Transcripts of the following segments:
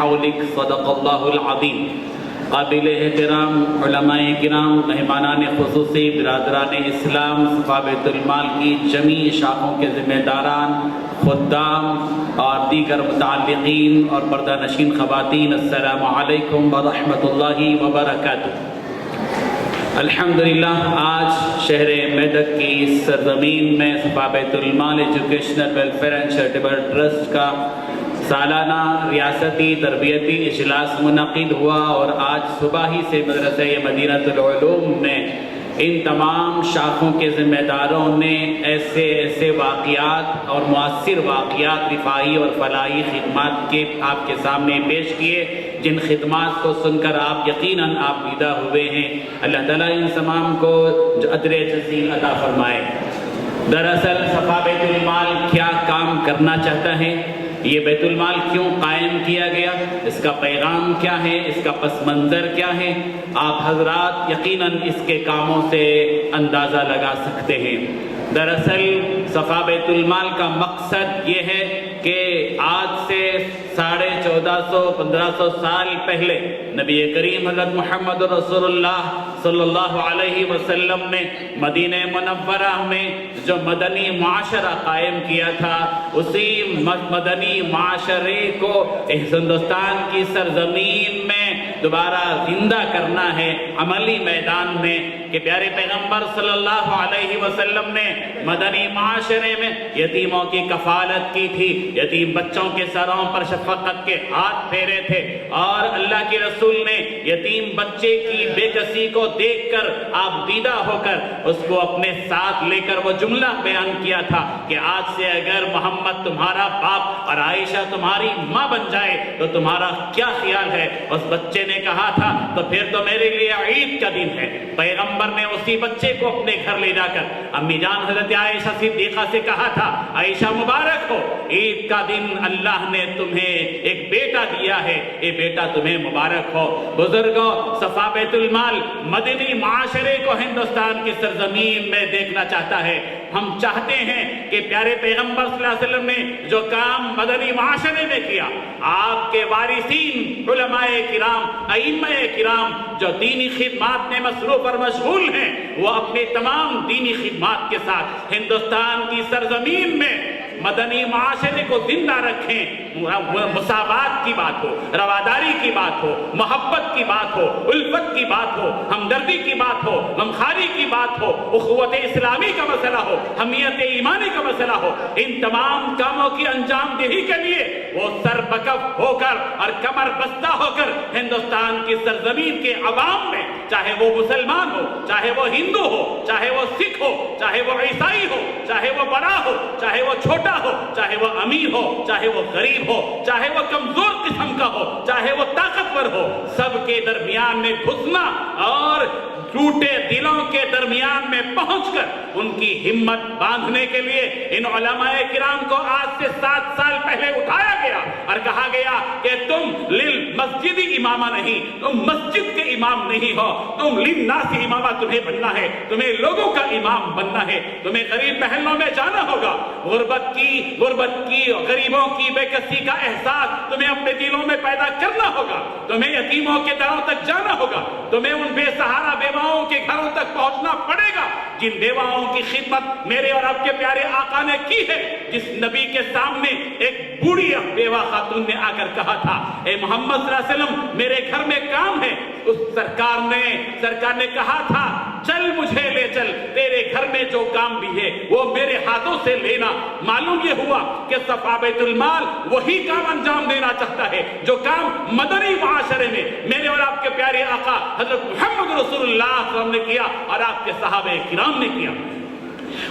حولک صدق اللہ العظیم۔ قابل احترام علماء کرام، مہمانان خصوصی، برادران اسلام، صفا بیت المال کی جمیع شاخوں کے ذمہ داران، خدام اور دیگر متعلقین اور پردہ نشین خواتین، السلام علیکم ورحمۃ اللہ وبرکاتہ۔ الحمدللہ آج شہر میدک کی سرزمین میں صفا بیت المال educational welfare and charitable trust کا سالانہ ریاستی تربیتی اجلاس منعقد ہوا، اور آج صبح ہی سے مدرسہ مدینۃ العلوم میں ان تمام شاخوں کے ذمہ داروں نے ایسے واقعات اور مؤثر واقعات رفاہی اور فلاحی خدمات کے آپ کے سامنے پیش کیے، جن خدمات کو سن کر آپ یقیناً آپ فائدہ ہوئے ہیں۔ اللہ تعالیٰ ان تمام کو اجر جزیل عطا فرمائے۔ دراصل صفا بیت المال کیا کام کرنا چاہتا ہے، یہ بیت المال کیوں قائم کیا گیا، اس کا پیغام کیا ہے، اس کا پس منظر کیا ہے، آپ حضرات یقیناً اس کے کاموں سے اندازہ لگا سکتے ہیں۔ دراصل صفا بیت المال کا مقصد یہ ہے کہ آج سے 1450-1500 سال پہلے نبی کریم حضرت محمد رسول اللہ صلی اللہ علیہ وسلم نے مدینہ منورہ میں جو مدنی معاشرہ قائم کیا تھا، اسی مدنی معاشرے کو ہندوستان کی سرزمین میں دوبارہ زندہ کرنا ہے عملی میدان میں، کہ پیارے پیغمبر صلی اللہ علیہ وسلم نے مدنی معاشرے میں یتیموں کی کفالت کی تھی، یتیم بچوں کے سروں پر شفقت کے ہاتھ پھیرے تھے، اور اللہ کے رسول نے یتیم بچے کی بے کسی کو دیکھ کر آپ دیدہ ہو کر اس کو اپنے ساتھ لے کر وہ جملہ بیان کیا تھا کہ آج سے اگر محمد تمہارا باپ اور عائشہ تمہاری ماں بن جائے تو تمہارا کیا خیال ہے؟ اس بچے نے کہا تھا تو پھر تو میرے لیے عید کا دن ہے۔ پیغمبر نے اسی بچے کو اپنے گھر لے جا کر امی جان حضرت عائشہ صدیقہ سے کہا تھا، عائشہ مبارک ہو، عید کا دن اللہ نے تمہیں ایک بیٹا دیا ہے، یہ بیٹا تمہیں مبارک ہو۔ بزرگوں، صفا بیت المال مدنی معاشرے کو ہندوستان کی سرزمین میں دیکھنا چاہتا ہے۔ ہم چاہتے ہیں کہ پیارے پیغمبر صلی اللہ علیہ وسلم نے جو کام مدنی معاشرے میں کیا، آپ کے وارثین علماء کرام، ائمہ کرام جو دینی خدمات میں مصروف اور مشغول ہیں، وہ اپنے تمام دینی خدمات کے ساتھ ہندوستان کی سرزمین میں مدنی معاشرے کو زندہ رکھیں۔ مساوات کی بات ہو، رواداری کی بات ہو، محبت کی بات ہو، الفت کی بات ہو، ہمدردی کی بات ہو، غمخواری کی بات ہو، اخوت اسلامی کا مسئلہ ہو، حمیت ایمانی کا مسئلہ ہو، ان تمام کاموں کی انجام دہی کے لیے وہ سر بکف ہو کر اور کمر بستہ ہو کر ہندوستان کی سرزمین کے عوام میں، چاہے وہ مسلمان ہو، چاہے وہ ہندو ہو، چاہے وہ سکھ ہو، چاہے وہ عیسائی ہو، چاہے وہ بڑا ہو، چاہے وہ چھوٹا ہو، چاہے وہ امیر ہو، چاہے وہ غریب ہو، چاہے وہ کمزور قسم کا ہو، چاہے وہ طاقتور ہو، سب کے درمیان میں گھسنا اور ٹوٹے دلوں کے درمیان میں پہنچ کر ان کی ہمت باندھنے کے لیے ان علماء کرام کو آج سے 7 سال پہلے اٹھایا گیا اور کہا گیا کہ تم مسجدی امامہ نہیں، تم مسجد کے امام نہیں ہو، تم للناس امامہ تمہیں بننا ہے، تمہیں لوگوں کا امام بننا ہے، تمہیں غریب محلوں میں جانا ہوگا، غربت کی غریبوں کی بے کسی کا احساس تمہیں اپنے دلوں میں پیدا کرنا ہوگا، تمہیں یتیموں کے دروں تک جانا ہوگا، تمہیں ان بے سہارا بیواؤں کے گھروں تک پہنچنا پڑے گا جن بیواؤں کی خدمت میرے اور آپ کے پیارے آقا نے کی ہے، جس نبی کے سامنے ایک بوڑھی بیوہ خاتون نے آ کر کہا تھا، اے محمد صلی اللہ علیہ وسلم میرے گھر میں کام ہے، اس سرکار نے کہا تھا چل مجھے لے چل، تیرے گھر میں جو کام بھی ہے وہ میرے ہاتھوں سے لینا۔ معلوم یہ ہوا کہ صفا بیت المال وہی کام انجام دینا چاہتا ہے جو کام مدنی معاشرے میں میرے اور آپ کے پیارے آقا حضرت محمد رسول اللہ صلی اللہ علیہ وسلم نے کیا اور آپ کے صحابہ کرام نے کیا۔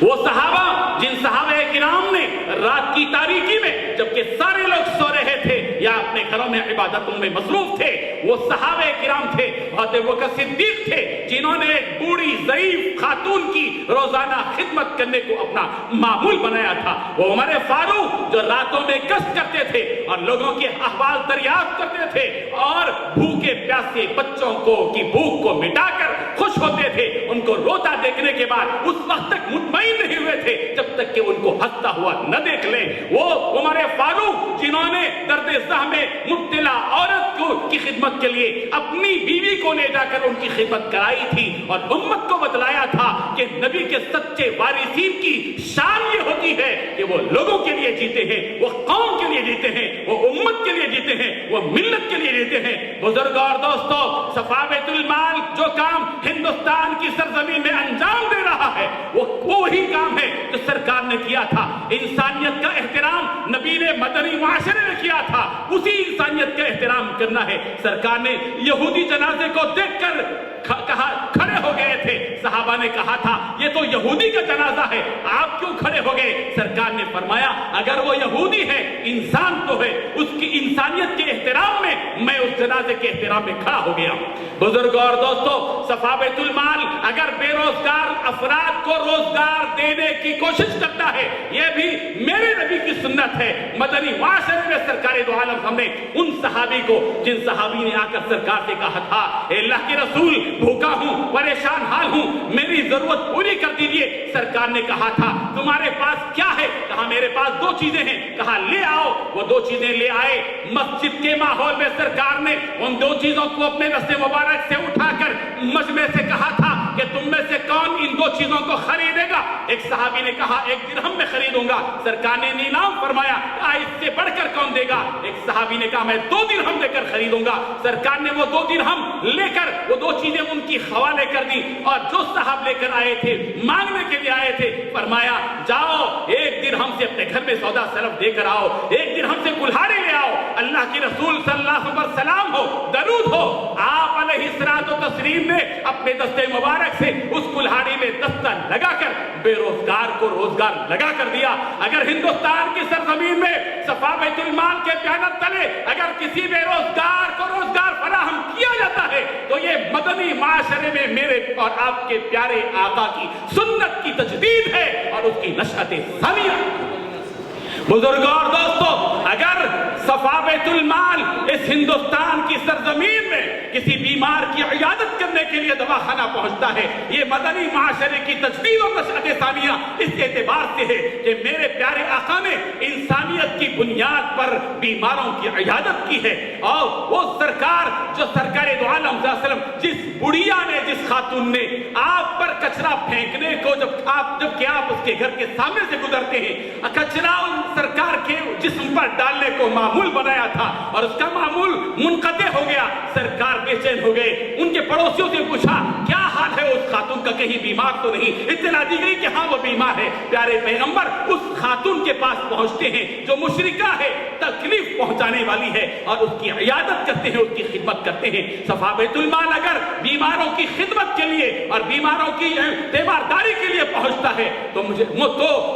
وہ صحابہ جن صحابہ کرام نے رات کی تاریکی میں جبکہ سارے لوگ سو رہے تھے یا اپنے گھروں میں عبادتوں میں مصروف تھے، وہ صحابہ کرام تھے، حضرت ابوبکر صدیق تھے جنہوں نے ایک بوڑھی ضعیف خاتون کی روزانہ خدمت کرنے کو اپنا معمول بنایا تھا، وہ عمر فاروق جو راتوں میں گشت کرتے تھے اور لوگوں کے احوال دریافت کرتے تھے اور بھوکے پیاسے بچوں کی بھوک کو مٹا کر خوش ہوتے تھے، ان کو روتا دیکھنے کے بعد اس وقت تک مطمئن نہیں ہوئے تھے جب تک کہ ان کو ہنستا ہوا نہ دیکھ لیں۔ وہ عمر فاروق جنہوں نے درد زخم میں مبتلا کے لیے اپنی بیوی کو لے جا کر ان کی خدمت کرائی تھی اور امت کو بتلایا تھا کہ نبی کے سچے وارثین کی شان یہ ہوتی ہے کہ وہ لوگوں کے لیے جیتے ہیں، وہ قوم کے لیے جیتے ہیں، وہ امت کے لیے جیتے ہیں، وہ ملت کے لیے جیتے ہیں۔ بزرگ اور دوستو، صفا بیت المال جو کام ہندوستان کی سرزمین میں انجام دے رہا ہے وہ وہی کام ہے جو سرکار نے کیا تھا۔ انسانیت کا احترام نبی نے مدنی معاشرے میں کیا تھا، اسی انسانیت کا احترام کرنا ہے۔ سرکار نے یہودی جنازے کو دیکھ کر کہا کھڑے ہو گئے تھے، صحابہ نے کہا تھا یہ تو یہودی کا جنازہ ہے، آپ کیوں کھڑے ہو گئے؟ سرکار نے فرمایا اگر وہ یہودی ہے انسان تو ہے، اس کی انسانیت کے احترام میں میں اس جنازے کے احترام میں کھڑا ہو گیا۔ بزرگ اور دوستو، صفا بیت المال اگر بے روزگار افراد کو روزگار دینے کی کوشش کرتا ہے، یہ بھی میرے نبی کی سنت ہے۔ مدنی معاشرے میں سرکار دو عالم ہم نے ان صحابی کو، جن صحابی نے آ کر سرکار سے کہا تھا اے اللہ کے رسول بھوکا ہوں، پریشان حال ہوں، میری ضرورت پوری کر دیجئے، سرکار نے کہا تھا تمہارے پاس کیا ہے؟ کہا میرے پاس 2 چیزیں ہیں۔ کہا لے آؤ، وہ 2 چیزیں لے آئے۔ مسجد کے ماحول میں سرکار نے ان 2 چیزوں کو اپنے دست مبارک سے اٹھا کر مجمع سے کہا تھا کہ تم میں سے کون ان 2 چیزوں کو خریدے گا؟ ایک صحابی نے کہا 1 درہم میں خریدوں گا۔ سرکار نے نیلام فرمایا اس سے بڑھ کر کون دے گا؟ ایک صحابی نے کہا میں 2 درہم دے کر خریدوں گا۔ سرکار نے وہ 2 درہم لے کر وہ 2 چیزیں ان کی حوالے کر دی، اور جو صاحب لے کر آئے تھے، مانگنے کے لیے آئے تھے، فرمایا جاؤ 1 درہم سے اپنے گھر میں سودا سلف دے کر آؤ، 1 درہم سے کلہاڑی لے آؤ، اللہ کے رسول صلی اللہ علیہ وسلم ہو، درود ہو، آپ علیہ الصلوۃ والتسلیم نے اپنے دستے مبارک سے اس کلہاڑی میں دستہ لگا کر بے روزگار کو روزگار لگا کر دیا۔ اگر ہندوستان کی سرزمین میں صفا بیت المال کے بینر تلے اگر کسی بے روزگار کو روزگار فراہم کیا جاتا ہے تو یہ مدنی معاشرے میں میرے اور آپ کے پیارے آقا کی سنت کی تجدید ہے اور اس کی نشأت ثانیہ۔ بزرگوں اور دوستو، اگر صفا بیت المال اس ہندوستان کی سرزمین میں کسی بیمار کی عیادت کرنے کے لیے دواخانہ پہنچتا ہے، یہ مدنی معاشرے کی تجدید اور نشأت ثانیہ اس اعتبار سے ہے کہ میرے پیارے آقا نے انسانیت کی بنیاد پر بیماروں کی عیادت کی ہے۔ اور وہ سرکار جو سرکار دو عالم صلی اللہ علیہ وسلم، جس بڑھیا نے، جس خاتون نے آپ پر کچرا پھینکنے کو جبکہ آپ اس کے گھر کے سامنے سے گزرتے ہیں، کچرا سرکار کے جسم پر ڈالنے کو معمول بنایا تھا اور اس کا معمول منقطع ہو گیا، سرکار بے چین ہو گئے، ان کے پڑوسیوں سے پوچھا کیا حال ہے اس خاتون کا، کہیں بیمار تو نہیں؟ اطلاع دی گئی کہ ہاں وہ بیمار ہے۔ پیارے پیغمبر اس خاتون کے پاس پہنچتے ہیں جو مشرکہ ہے، تکلیف پہنچانے والی ہے، اور اس کی عیادت کرتے ہیں، اس کی خدمت کرتے ہیں۔ صفا بیت المال اگر بیماروں کی خدمت کے لیے اور بیماروں کی تیمارداری کے لیے پہنچتا ہے تو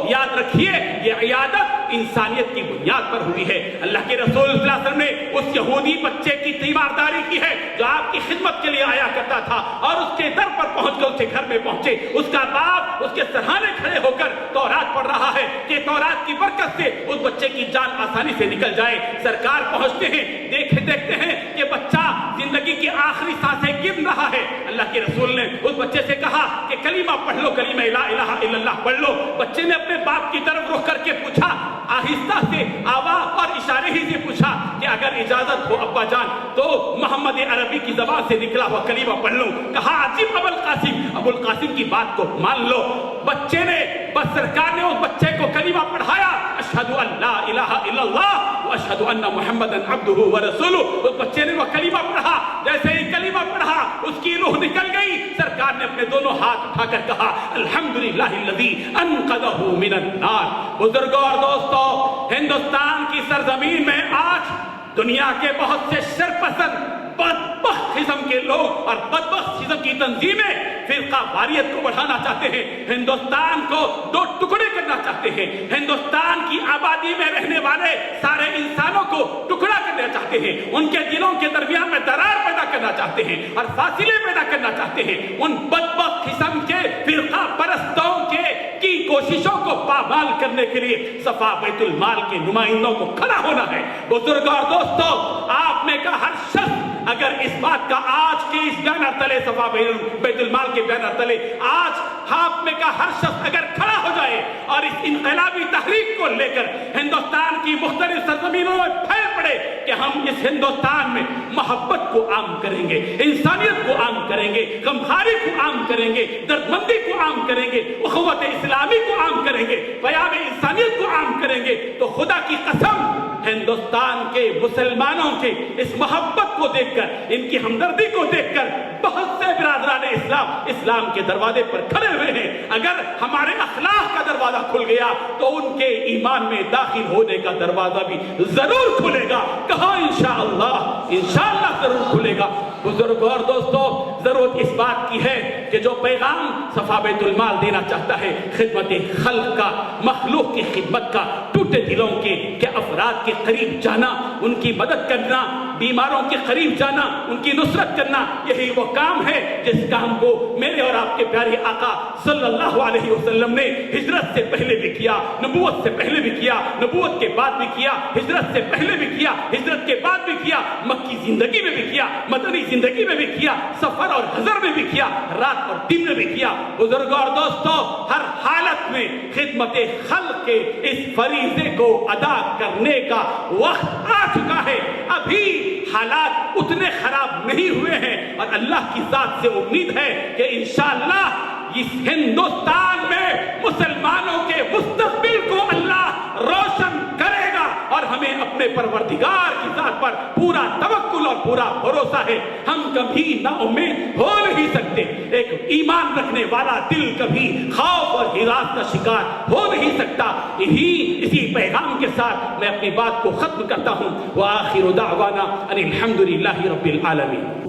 یاد رکھیے یہ عیادت انسانیت کی بنیاد پر ہوئی ہے۔ اللہ کے رسول صلی اللہ علیہ وسلم نے اس یہودی بچے کی تیمارداری کی ہے جو آپ کی خدمت کے لیے آیا کرتا تھا، اور اس کے در پر پہنچ کر اس کے گھر میں پہنچے، اس کا باپ اس کے سرہانے کھڑے ہو کر تورات پڑھ رہا ہے کہ تورات کی برکت سے اس بچے کی جان آسانی سے نکل جائے۔ سرکار پہنچتے ہیں، دیکھتے ہیں کہ بچہ زندگی کی آخری سانسیں گن رہا ہے۔ اللہ کے رسول نے اس بچے سے کہا کہ کلمہ پڑھ لو، کلمہ لا الہ الا اللہ پڑھ لو۔ بچے نے اپنے باپ کی طرف رخ کر کے پوچھا، آہستہ سے آواز اور اشارے ہی سے پوچھا کہ اگر اجازت ہو ابا جان تو محمد عربی کی زبان سے نکلا ہوا کلمہ پڑھ لوں۔ کہا عجیب ابو القاسم کی بات کو مان لو۔ بچے نے بس سرکار نے اس بچے کو کلمہ پڑھایا، اشہد ان لا الہ الا اللہ واشہد ان محمدا عبدہ ورسولہ۔ اس بچے نے وہ کلمہ پڑھا، جیسے ہی کلمہ پڑھا اس کی روح نکل گئی۔ سرکار نے اپنے دونوں ہاتھ اٹھا کر کہا الحمدللہ الذی انقذہ من النار۔ بزرگوں اور دوستوں، ہندوستان کی سرزمین میں آج دنیا کے بہت سے شرپسند بدبخت قسم کے لوگ اور بدبخت قسم کی تنظیمیں فرقہ واریت کو بڑھانا چاہتے ہیں، ہندوستان کو 2 ٹکڑے کرنا چاہتے ہیں، ہندوستان کی آبادی میں رہنے والے سارے انسانوں کو ٹکڑا کرنا چاہتے ہیں، ان کے دلوں کے درمیان میں درار پیدا کرنا چاہتے ہیں اور فاصلے پیدا کرنا چاہتے ہیں۔ ان بدبخت قسم کے فرقہ پرستوں کی کوششوں کو پامال کرنے کے لیے صفا بیت المال کے نمائندوں کو کھڑا ہونا ہے۔ بزرگ اور دوستوں، آپ میں کا ہر شخص اگر اس بات کا آج کے اس بینر تلے، صفا بیت المال کے بینر تلے آج آپ میں کا ہر شخص اگر کھڑا ہو جائے اور اس انقلابی تحریک کو لے کر ہندوستان کی مختلف سرزمینوں میں پھیل پڑے پڑے کہ ہم اس ہندوستان میں محبت کو عام کریں گے، انسانیت کو عام کریں گے، غمخواری کو عام کریں گے، دردمندی کو عام کریں گے، اخوت اسلامی کو عام کریں گے، پیام انسانیت کو عام کریں گے، تو خدا کی قسم ہندوستان کے مسلمانوں کے اس محبت کو دیکھ کر، ان کی ہمدردی کو دیکھ کر بہت سے برادران اسلام کے دروازے پر کھڑے ہوئے ہیں۔ اگر ہمارے اخلاق کا دروازہ کھل گیا تو ان کے ایمان میں داخل ہونے کا دروازہ بھی ضرور کھلے گا۔ کہاں انشاءاللہ ضرور کھلے گا۔ بزرگوں اور دوستوں، ضرورت اس بات کی ہے کہ جو پیغام صفا بیت المال دینا چاہتا ہے خدمت خلق کا، مخلوق کی خدمت کا، ٹوٹے دلوں کے کہ افراد کے قریب جانا، ان کی مدد کرنا، بیماروں کے قریب جانا، ان کی نصرت کرنا، یہی وہ کام ہے جس کام کو میرے اور آپ کے پیارے آقا صلی اللہ علیہ وسلم نے ہجرت سے پہلے بھی کیا، نبوت سے پہلے بھی کیا، نبوت کے بعد بھی کیا، ہجرت سے پہلے بھی کیا، ہجرت کے بعد بھی کیا، مکی زندگی میں بھی کیا، مدنی زندگی میں بھی کیا، سفر اور حضر میں بھی کیا، رات اور دن میں بھی کیا۔ بزرگوں اور دوستوں، ہر حالت میں خدمت خلق کے اس فریضے کو ادا کرنے کا وقت آ چکا ہے۔ ابھی حالات اتنے خراب نہیں ہوئے ہیں اور اللہ کی ذات سے امید ہے کہ انشاءاللہ اس ہندوستان میں مسلمانوں کے مستقبل کو اللہ روشن کرے گا اور ہمیں اپنے پروردگار کی ذات پر پورا توکل اور پورا بھروسہ ہے۔ ہم کبھی نا امید ہو نہیں سکتے۔ ایک ایمان رکھنے والا دل کبھی خوف اور ہراس کا شکار ہو نہیں سکتا۔ اسی پیغام کے ساتھ میں اپنی بات کو ختم کرتا ہوں۔ وآخر دعوانا ان الحمد للہ رب العالمین۔